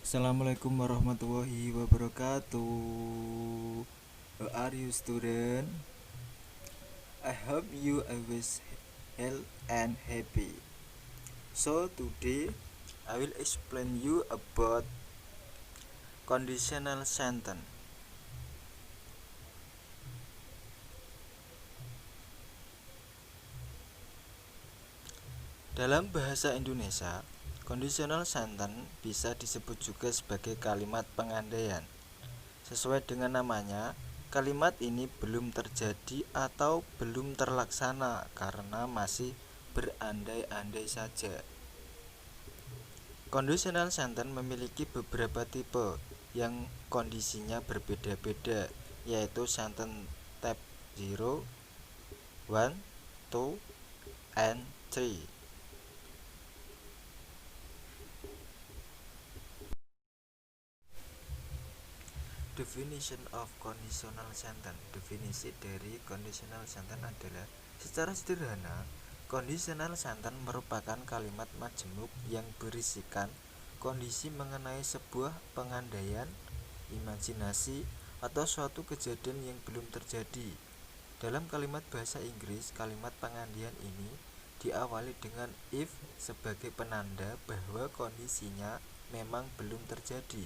Assalamualaikum warahmatullahi wabarakatuh. How are you, student? I hope you always healthy and happy. So today I will explain you about conditional sentence. Dalam bahasa Indonesia, conditional sentence bisa disebut juga sebagai kalimat pengandaian. Sesuai dengan namanya, kalimat ini belum terjadi atau belum terlaksana karena masih berandai-andai saja. Conditional sentence memiliki beberapa tipe yang kondisinya berbeda-beda, yaitu sentence type 0, 1, 2, and 3. Definition of conditional sentence. Definisi dari conditional sentence adalah secara sederhana, conditional sentence merupakan kalimat majemuk yang berisikan kondisi mengenai sebuah pengandaian, imajinasi, atau suatu kejadian yang belum terjadi. Dalam kalimat bahasa Inggris, kalimat pengandaian ini diawali dengan if sebagai penanda bahwa kondisinya memang belum terjadi.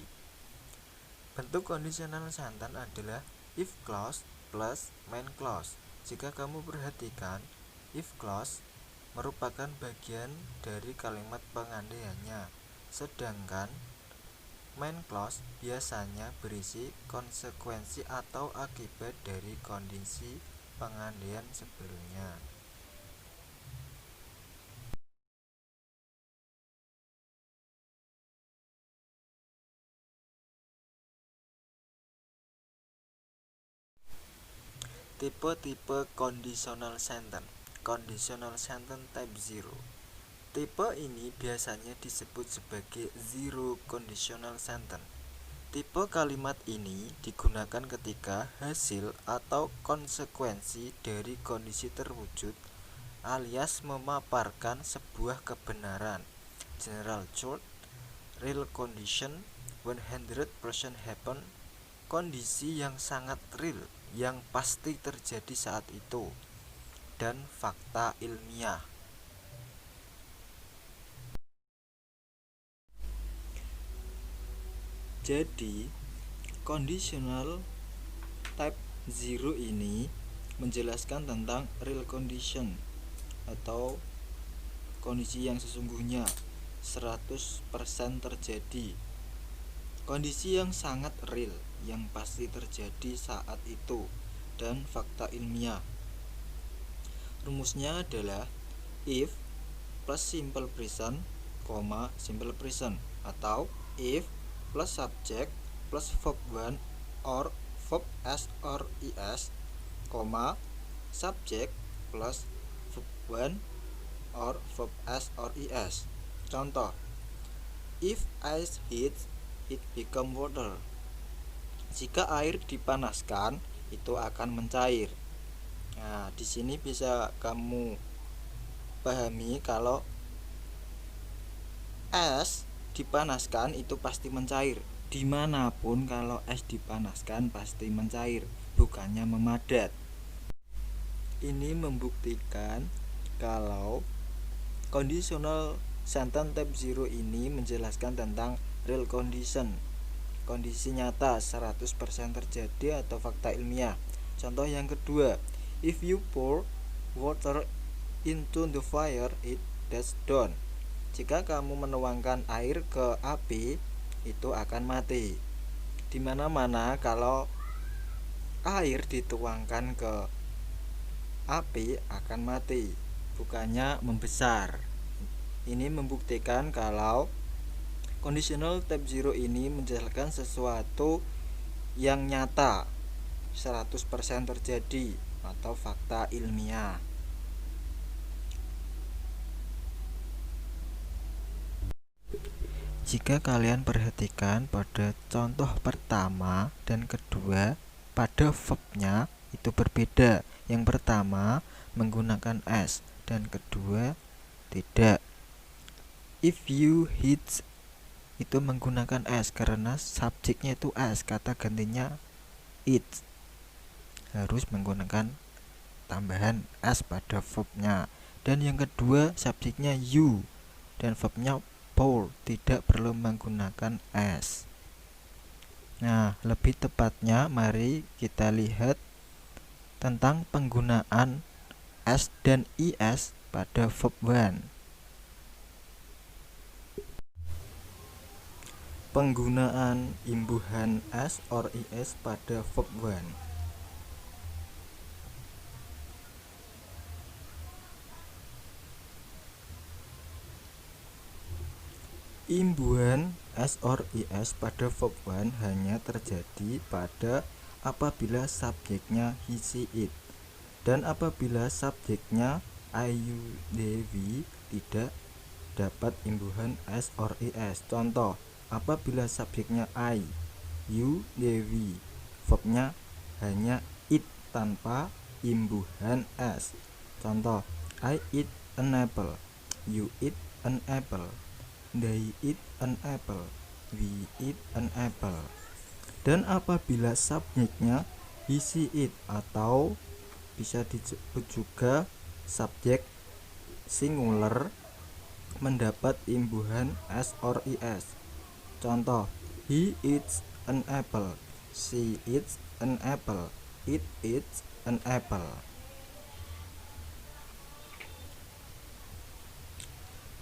Bentuk conditional sentence adalah if clause plus main clause. Jika kamu perhatikan, if clause merupakan bagian dari kalimat pengandaiannya, sedangkan main clause biasanya berisi konsekuensi atau akibat dari kondisi pengandaian sebelumnya. Tipe-tipe conditional sentence. Conditional sentence type 0. Tipe ini biasanya disebut sebagai zero conditional sentence. Tipe kalimat ini digunakan ketika hasil atau konsekuensi dari kondisi terwujud alias memaparkan sebuah kebenaran. General truth, real condition, 100% happen, kondisi yang sangat real, yang pasti terjadi saat itu, dan fakta ilmiah. Jadi, conditional type 0 ini menjelaskan tentang real condition atau kondisi yang sesungguhnya 100% terjadi. Kondisi yang sangat real, yang pasti terjadi saat itu, dan fakta ilmiah. Rumusnya adalah if plus simple present, simple present, atau if plus subject plus verb 1 or verb s or is, subject plus verb 1 or verb s or is. Contoh, if ice heats, it become water. Jika air dipanaskan, itu akan mencair. Nah, di sini bisa kamu pahami kalau es dipanaskan itu pasti mencair. Dimanapun kalau es dipanaskan pasti mencair, bukannya memadat. Ini membuktikan kalau conditional sentence type 0 ini menjelaskan tentang real condition, kondisi nyata 100% terjadi atau fakta ilmiah. Contoh yang kedua, if you pour water into the fire, it dies down. Jika kamu menuangkan air ke api, itu akan mati. Dimana-mana kalau air dituangkan ke api akan mati, bukannya membesar. Ini membuktikan kalau conditional type 0 ini menjelaskan sesuatu yang nyata 100% terjadi atau fakta ilmiah. Jika kalian perhatikan pada contoh pertama dan kedua, pada verbnya itu berbeda. Yang pertama menggunakan s dan kedua tidak. If you hit itu menggunakan s karena subjeknya itu s, kata gantinya it, harus menggunakan tambahan s pada verbnya. Dan yang kedua, subjeknya you dan verbnya pour, tidak perlu menggunakan s. Nah, lebih tepatnya mari kita lihat tentang penggunaan s dan is pada verb one. Penggunaan imbuhan s or is pada verb one. Imbuhan s or is pada verb one hanya terjadi pada apabila subjeknya he, she, it, dan apabila subjeknya I, you, they, we tidak dapat imbuhan s or is. Contoh, apabila subjeknya I, you, they, we, verbnya hanya it tanpa imbuhan s. Contoh, I eat an apple, you eat an apple, they eat an apple, we eat an apple. Dan apabila subjeknya he, she, it, atau bisa disebut juga subjek singular mendapat imbuhan s or is. Contoh, he eats an apple, she eats an apple, it eats an apple.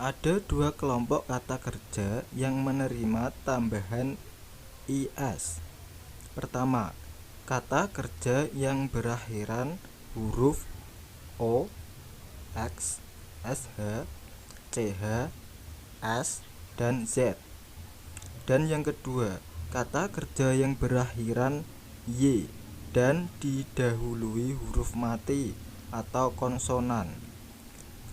Ada dua kelompok kata kerja yang menerima tambahan is. Pertama, kata kerja yang berakhiran huruf o, x, sh, ch, s, dan z. Dan yang kedua, kata kerja yang berakhiran y dan didahului huruf mati atau konsonan.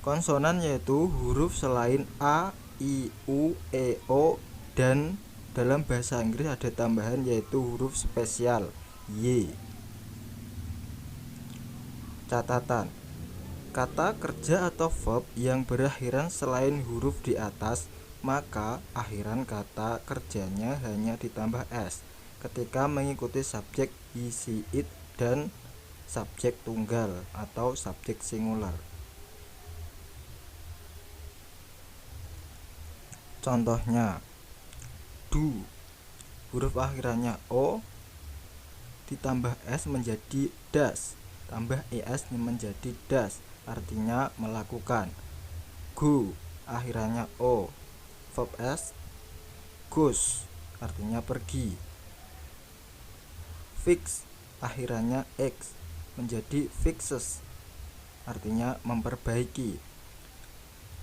Konsonan yaitu huruf selain a, i, u, e, o, dan dalam bahasa Inggris ada tambahan yaitu huruf spesial y. Catatan, kata kerja atau verb yang berakhiran selain huruf di atas, maka akhiran kata kerjanya hanya ditambah s ketika mengikuti subjek he, she, it, dan subjek tunggal atau subjek singular. Contohnya, do, huruf akhirannya o ditambah s menjadi does, tambah es menjadi does, artinya melakukan. Go, akhirannya o, verb s goes, artinya pergi. Fix, akhirannya x menjadi fixes, artinya memperbaiki.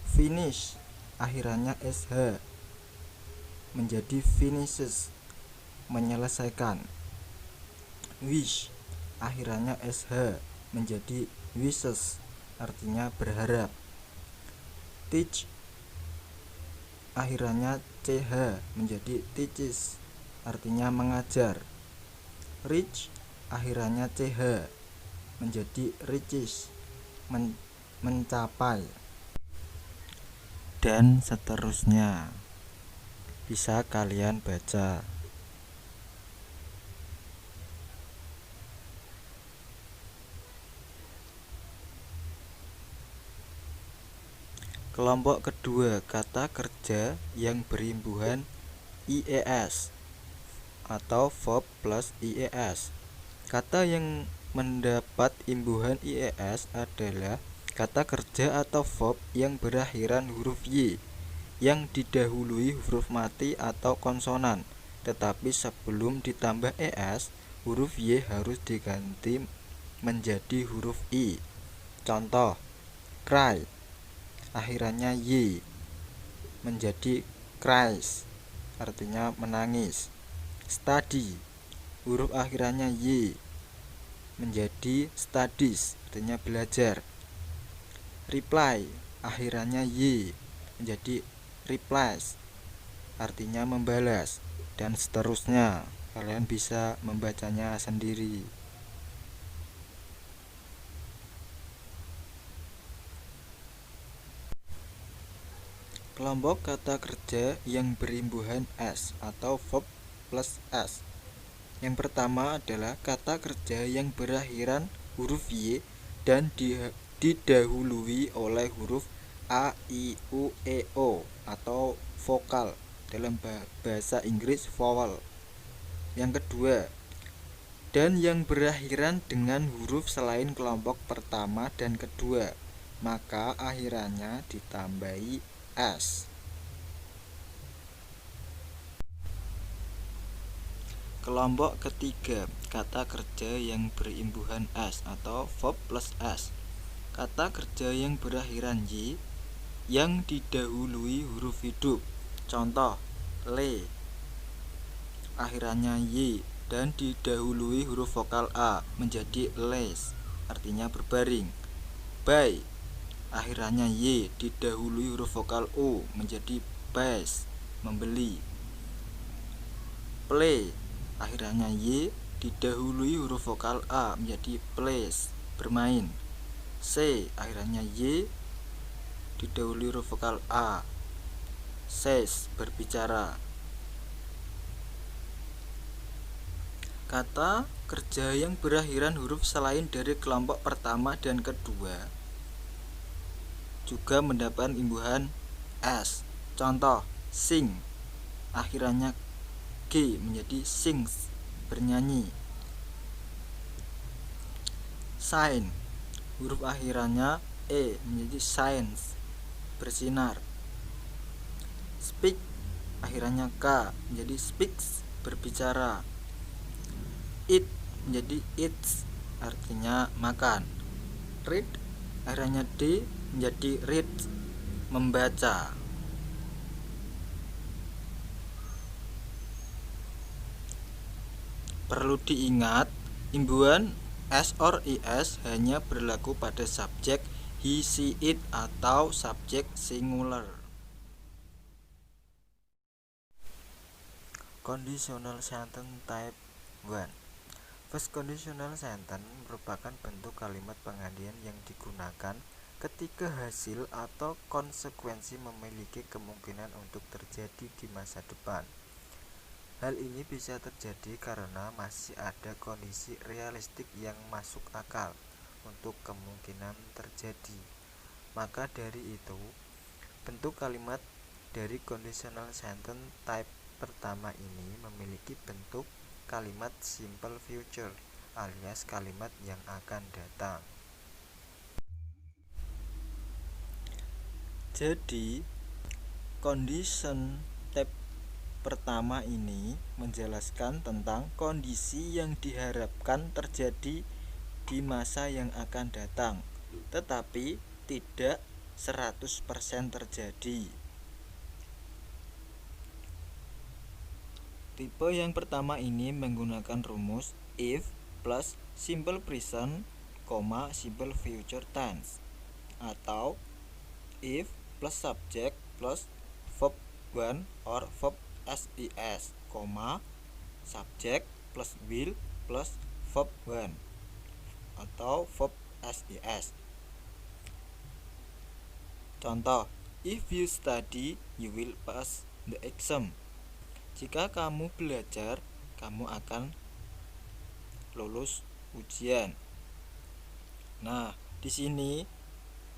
Finish, akhirannya sh menjadi finishes, menyelesaikan. Wish, akhirannya sh menjadi wishes, artinya berharap. Teach, akhirannya ch menjadi teaches, artinya mengajar. Reach, akhirannya ch menjadi reaches, mencapai. Dan seterusnya, bisa kalian baca. Kelompok kedua, kata kerja yang berimbuhan ies atau verb plus ies. Kata yang mendapat imbuhan ies adalah kata kerja atau verb yang berakhiran huruf y yang didahului huruf mati atau konsonan, tetapi sebelum ditambah es, huruf y harus diganti menjadi huruf i. Contoh, cry, akhirannya y menjadi cries, artinya menangis. Study, huruf akhirannya y menjadi studies, artinya belajar. Reply, akhirannya y menjadi replies, artinya membalas, dan seterusnya. Kalian bisa membacanya sendiri. Kelompok kata kerja yang berimbuhan S atau verb plus S. Yang pertama adalah kata kerja yang berakhiran huruf Y dan didahului oleh huruf A, I, U, E, O atau vokal, dalam bahasa Inggris vowel. Yang kedua, dan yang berakhiran dengan huruf selain kelompok pertama dan kedua, maka akhirannya ditambahi S. Kelompok ketiga, kata kerja yang berimbuhan S atau verb plus S. Kata kerja yang berakhiran Y yang didahului huruf hidup. Contoh, le, akhirannya Y dan didahului huruf vokal A menjadi les, artinya berbaring. Buy, akhirannya Y didahului huruf vokal O menjadi buys, membeli. Play, akhirannya Y didahului huruf vokal A menjadi plays, bermain. C, akhirannya Y didahului huruf vokal A, says, berbicara. Kata kerja yang berakhiran huruf selain dari kelompok pertama dan kedua juga mendapat imbuhan S. Contoh, sing, akhirannya G menjadi sings, bernyanyi. Shine, huruf akhirannya E menjadi shines, bersinar. Speak, akhirannya K menjadi speaks, berbicara. Eat menjadi eats, artinya makan. Read, akhirannya D menjadi read, membaca. Perlu diingat, imbuhan S or IS hanya berlaku pada subjek he, she, it atau subjek singular. Conditional sentence type 1. First conditional sentence merupakan bentuk kalimat penggantian yang digunakan ketika hasil atau konsekuensi memiliki kemungkinan untuk terjadi di masa depan. Hal ini bisa terjadi karena masih ada kondisi realistik yang masuk akal untuk kemungkinan terjadi. Maka dari itu, bentuk kalimat dari conditional sentence type pertama ini memiliki bentuk kalimat simple future alias kalimat yang akan datang. Jadi, condition type pertama ini menjelaskan tentang kondisi yang diharapkan terjadi di masa yang akan datang, tetapi tidak 100% terjadi. Tipe yang pertama ini menggunakan rumus if plus simple present, simple future tense, atau if plus subject plus verb 1 or verb SIS, subject plus will plus verb 1 atau verb SIS. Contoh, if you study, you will pass the exam. Jika kamu belajar, kamu akan lulus ujian. Nah, di sini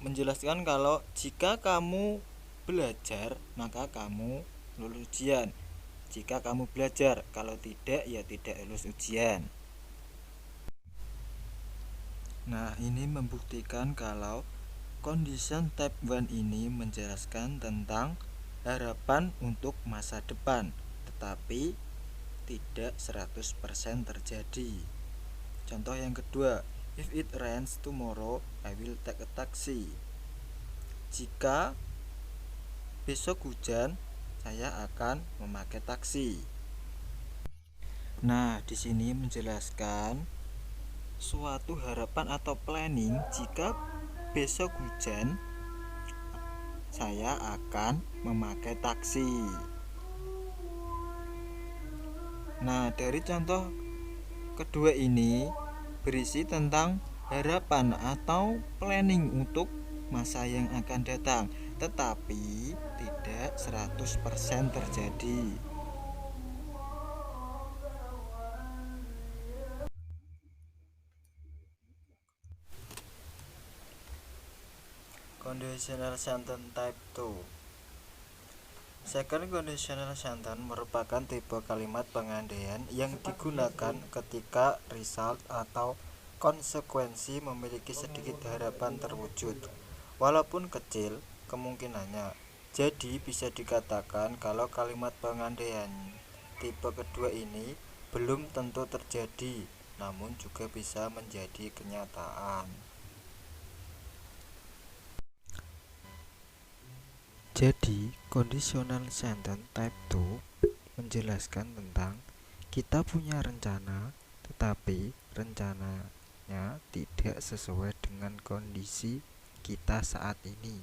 menjelaskan kalau jika kamu belajar, maka kamu lulus ujian. Jika kamu belajar, kalau tidak, ya tidak lulus ujian. Nah, ini membuktikan kalau condition type 1 ini menjelaskan tentang harapan untuk masa depan, tetapi tidak 100% terjadi. Contoh yang kedua, if it rains tomorrow, I will take a taxi. Jika besok hujan, saya akan memakai taksi. Nah, di sini menjelaskan suatu harapan atau planning, jika besok hujan, saya akan memakai taksi. Nah, dari contoh kedua ini berisi tentang harapan atau planning untuk masa yang akan datang, tetapi tidak 100% terjadi. Conditional sentence type 2. Second conditional sentence merupakan tipe kalimat pengandaian yang digunakan ketika result atau konsekuensi memiliki sedikit harapan terwujud, walaupun kecil kemungkinannya. Jadi bisa dikatakan kalau kalimat pengandaian tipe kedua ini belum tentu terjadi, namun juga bisa menjadi kenyataan. Jadi, conditional sentence type 2 menjelaskan tentang kita punya rencana, tetapi rencananya tidak sesuai dengan kondisi kita saat ini,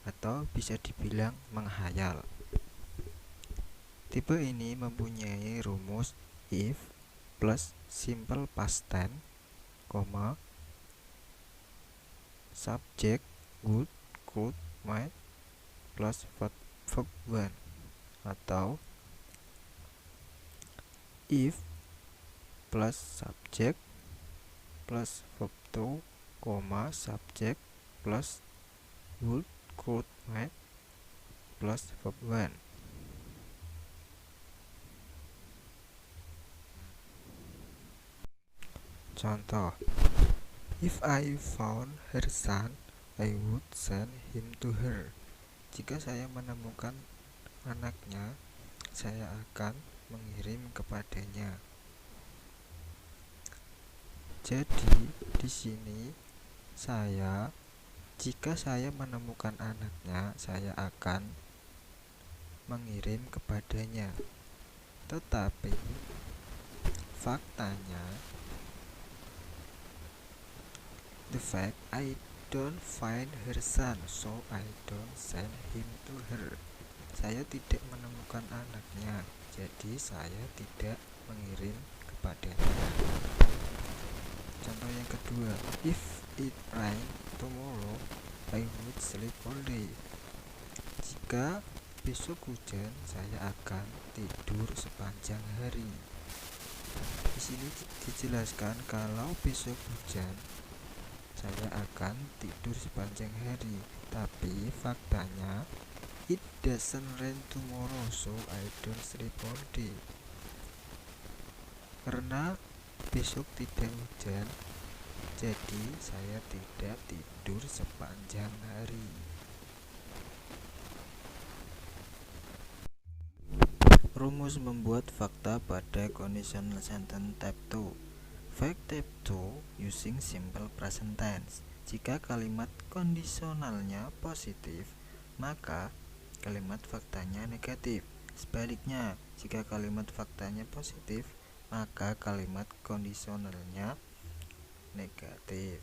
atau bisa dibilang menghayal. Tipe ini mempunyai rumus if plus simple past tense, subject would, could, might plus verb 1, atau if plus subject plus verb 2, subject plus would, could, might plus verb 1. Contoh, if I found her son, I would send him to her. Jika saya menemukan anaknya, saya akan mengirim kepadanya. Jadi di sini jika saya menemukan anaknya, saya akan mengirim kepadanya. Tetapi faktanya, the fact I don't find her son, so I don't send him to her. Saya tidak menemukan anaknya, jadi saya tidak mengirim kepadanya. Contoh yang kedua, if it rain tomorrow, I would sleep all day. Jika besok hujan, saya akan tidur sepanjang hari. Di sini dijelaskan kalau besok hujan, saya akan tidur sepanjang hari. Tapi faktanya, it doesn't rain tomorrow, so I don't sleep all day. Karena besok tidak hujan, jadi saya tidak tidur sepanjang hari. Rumus membuat fakta pada conditional sentence type 2. Fact type 2 using simple present tense. Jika kalimat kondisionalnya positif, maka kalimat faktanya negatif. Sebaliknya, jika kalimat faktanya positif, maka kalimat kondisionalnya negatif.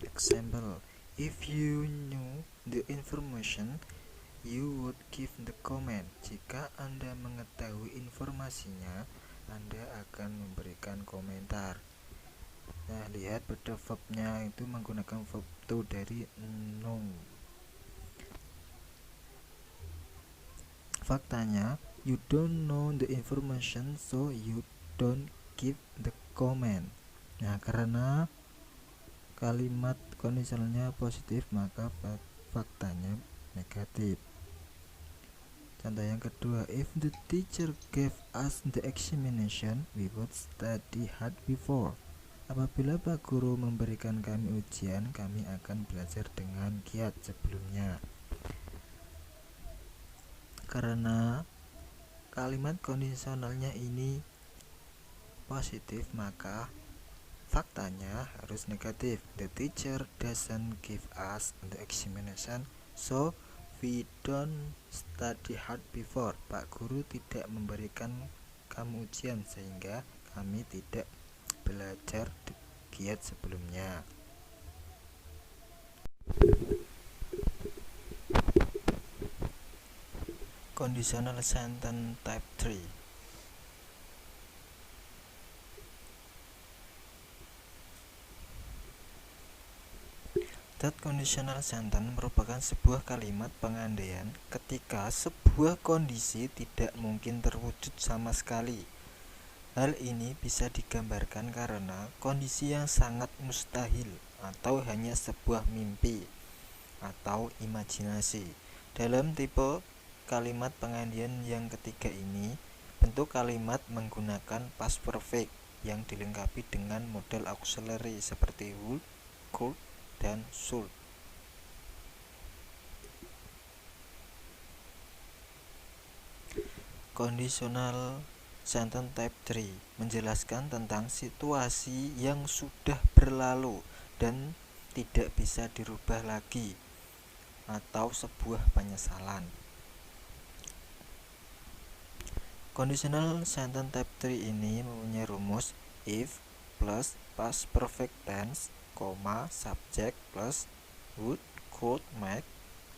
Example, if you knew the information, you would give the comment. Jika Anda mengetahui informasinya, Anda akan memberikan komentar. Nah, lihat pada verbnya itu menggunakan verb to dari know. Faktanya, you don't know the information, so you don't give the comment. Nah, karena kalimat kondisionalnya positif, maka faktanya negatif. Contoh yang kedua, if the teacher gave us the examination, we would study hard before. Apabila Pak Guru memberikan kami ujian, kami akan belajar dengan giat sebelumnya. Karena kalimat kondisionalnya ini positif, maka faktanya harus negatif. The teacher doesn't give us the examination, so we don't study hard before. Pak Guru tidak memberikan kamu ujian, sehingga kami tidak belajar giat sebelumnya. Conditional sentence type 3. That conditional sentence merupakan sebuah kalimat pengandaian ketika sebuah kondisi tidak mungkin terwujud sama sekali. Hal ini bisa digambarkan karena kondisi yang sangat mustahil atau hanya sebuah mimpi atau imajinasi. Dalam tipe kalimat pengandaian yang ketiga ini, bentuk kalimat menggunakan past perfect yang dilengkapi dengan model auxiliary seperti would, could, dan should. Conditional sentence type 3 menjelaskan tentang situasi yang sudah berlalu dan tidak bisa dirubah lagi atau sebuah penyesalan. Conditional sentence type 3 ini mempunyai rumus if plus past perfect tense, subject plus would, could, might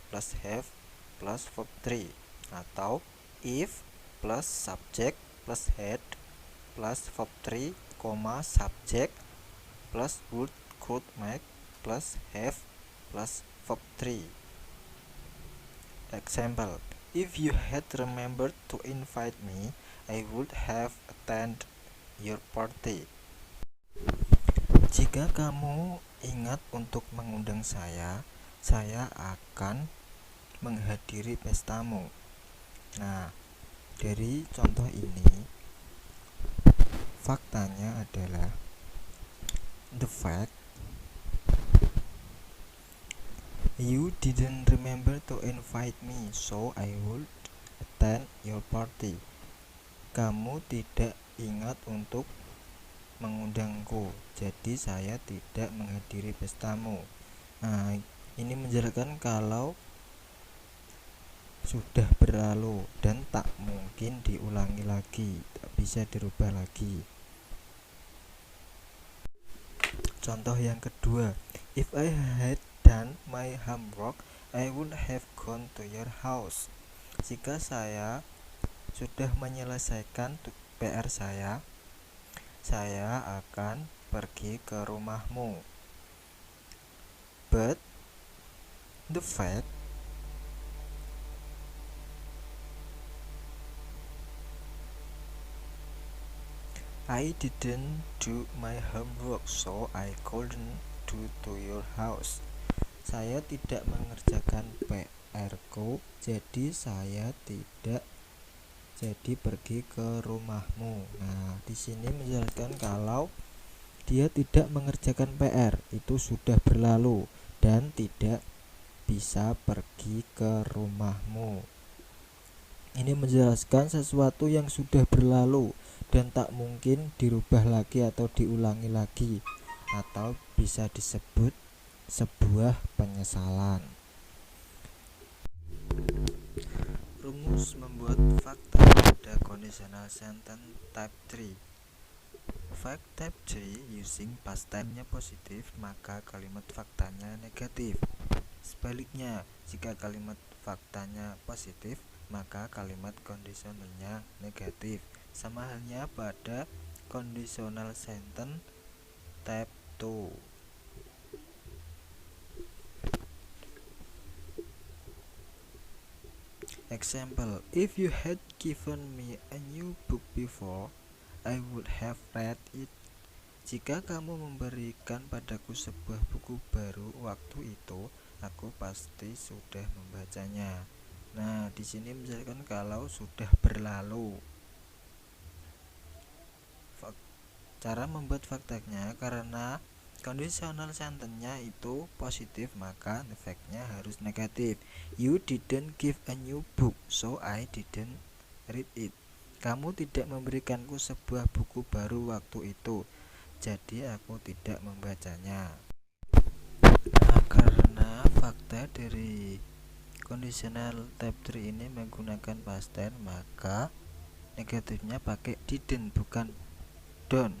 plus have plus verb 3 atau if plus subject plus had plus verb 3, subject plus would, could, might plus have plus verb 3. Example: if you had remembered to invite me, I would have attended your party. Jika kamu ingat untuk mengundang saya akan menghadiri pestamu. Nah, dari contoh ini faktanya adalah the fact you didn't remember to invite me, so I would attend your party. Kamu tidak ingat untuk mengundangku, jadi saya tidak menghadiri pestamu. Nah, ini menjelaskan kalau sudah berlalu dan tak mungkin diulangi lagi, tak bisa dirubah lagi. Contoh yang kedua, if I had done my homework, I would have gone to your house. Jika saya sudah menyelesaikan PR saya akan pergi ke rumahmu. But the fact I didn't do my homework, so I couldn't do to your house. Saya tidak mengerjakan PR-ku, jadi saya tidak jadi pergi ke rumahmu. Nah, di sini menjelaskan kalau dia tidak mengerjakan PR itu sudah berlalu dan tidak bisa pergi ke rumahmu. Ini menjelaskan sesuatu yang sudah berlalu dan tak mungkin dirubah lagi atau diulangi lagi, atau bisa disebut sebuah penyesalan. Rumus membuat fakta pada conditional sentence type 3. Fact type 3 using past tense-nya positif, maka kalimat faktanya negatif. Sebaliknya, jika kalimat faktanya positif, maka kalimat conditionalnya negatif. Sama halnya pada conditional sentence type 2. Example: if you had given me a new book before, I would have read it. Jika kamu memberikan padaku sebuah buku baru waktu itu, aku pasti sudah membacanya. Nah, di sini menjelaskan kalau sudah berlalu. Cara membuat faktanya, karena conditional sentence-nya itu positif, maka efeknya harus negatif. You didn't give a new book, so I didn't read it. Kamu tidak memberikanku sebuah buku baru waktu itu, jadi aku tidak membacanya. Nah, karena fakta dari conditional type 3 ini menggunakan past tense, maka negatifnya pakai didn't, bukan don't.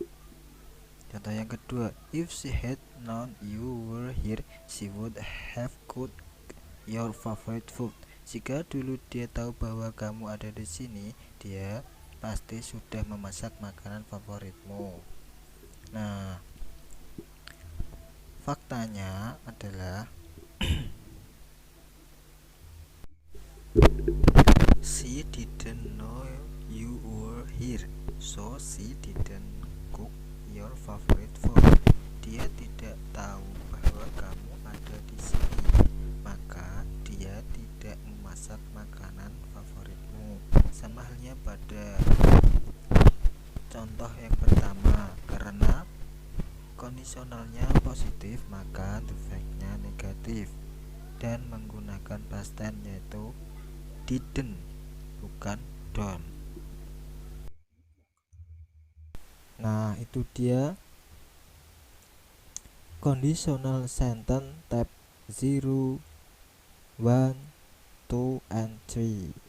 Contoh yang kedua, if she had known you were here, she would have cooked your favorite food. Jika dulu dia tahu bahwa kamu ada di sini, dia pasti sudah memasak makanan favoritmu. Nah, Faktanya adalah she didn't know you were here, so she didn't cook your favorite food. Dia tidak tahu bahwa kamu ada di sini, maka dia tidak memasak makanan favoritmu. Sama halnya pada contoh yang pertama, karena kondisionalnya positif maka defeknya negatif dan menggunakan past tense yaitu didn't bukan don't. Nah, itu dia conditional sentence type 0, 1, 2, and 3.